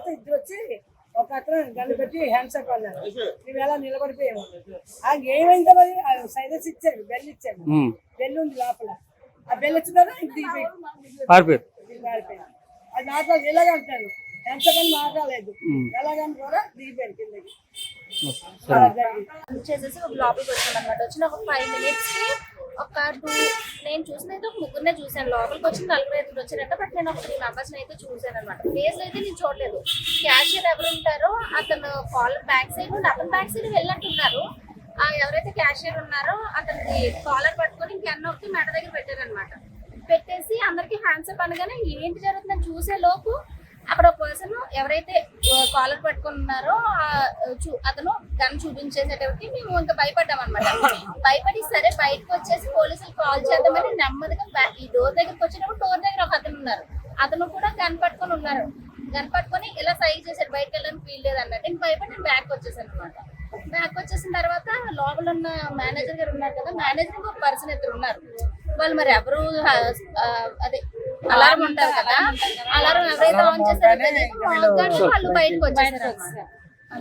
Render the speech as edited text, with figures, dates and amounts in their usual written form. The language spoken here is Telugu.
తర్వాత ఇద్దరు వచ్చి ఒక అతను గన్ను పెట్టి హ్యాండ్సప్ అన్నారు. మేము ఎలా నిలబడిపోయాము. ఆ గేమ్ అయితే మరి సైలెన్స్ ఇచ్చాడు, బెల్ ఇచ్చాడు. బెల్ ఉంది లోపల. ఆ బెల్ వచ్చిన తర్వాత పారిపోయారు. అది నాతో ఇలాగ అంటారు, హ్యాండ్సప్ అని మాట్లాడలేదు. ఎలాగని కూడా దిగిపోయారు కిందకి. చేసేసి ఒక లోపలికి వచ్చాను అనమాట. వచ్చిన ఒక 5 minutes కి ఒక 2 నేను చూసినైతే ఒక ముగ్గురునే చూసాను. లోపలికి వచ్చి 4-5 వచ్చారంట. బట్ నేను ఒక 3 members అయితే చూసాను అనమాట. ఫేస్ అయితే నేను చూడలేదు. క్యాషియర్ ఎవరు ఉంటారో అతను కాలర్ బ్యాక్ సైడ్ నుండి అతను బ్యాక్ సైడ్ వెళ్ళంటున్నారు. ఎవరైతే క్యాషియర్ ఉన్నారో అతనికి కాలర్ పట్టుకొని గన్ ఒకటి మెడ దగ్గర పెట్టారనమాట. పెట్టేసి అందరికి హ్యాండ్సప్ అనగానే ఏంటి జరుగుతుందని చూసే లోపు అక్కడ ఒక పర్సన్ ఎవరైతే కాలర్ పట్టుకుని ఉన్నారో అతను గన్ చూపించేసేటప్పటికి మేము ఇంకా భయపడ్డాం అనమాట. భయపడి సరే బయటకు వచ్చేసి పోలీసులు కాల్ చేద్దామని నెమ్మదిగా ఈ డోర్ దగ్గరకు వచ్చినప్పుడు డోర్ దగ్గర ఒక అతను ఉన్నారు. అతను కూడా గన్ పట్టుకొని ఉన్నారు. గన్ పట్టుకొని ఇలా సైజ్ చేశారు, బయటకు వెళ్ళడానికి ఫీల్ లేదు అన్నట్టు. నేను భయపడి నేను బ్యాక్ వచ్చేసాను అనమాట. బ్యాక్ వచ్చేసిన తర్వాత లోపల ఉన్న మేనేజర్ గారు ఉన్నారు కదా, మేనేజర్ ఇంకొక పర్సన్ ఇద్దరు ఉన్నారు. వాళ్ళు మరి ఎవరు అదే అలారం ఉంటారు కదా, అలారం ఎవరైతే ఆన్ చేస్తారో వాళ్ళు బయటకు వచ్చేసారు అనమాట.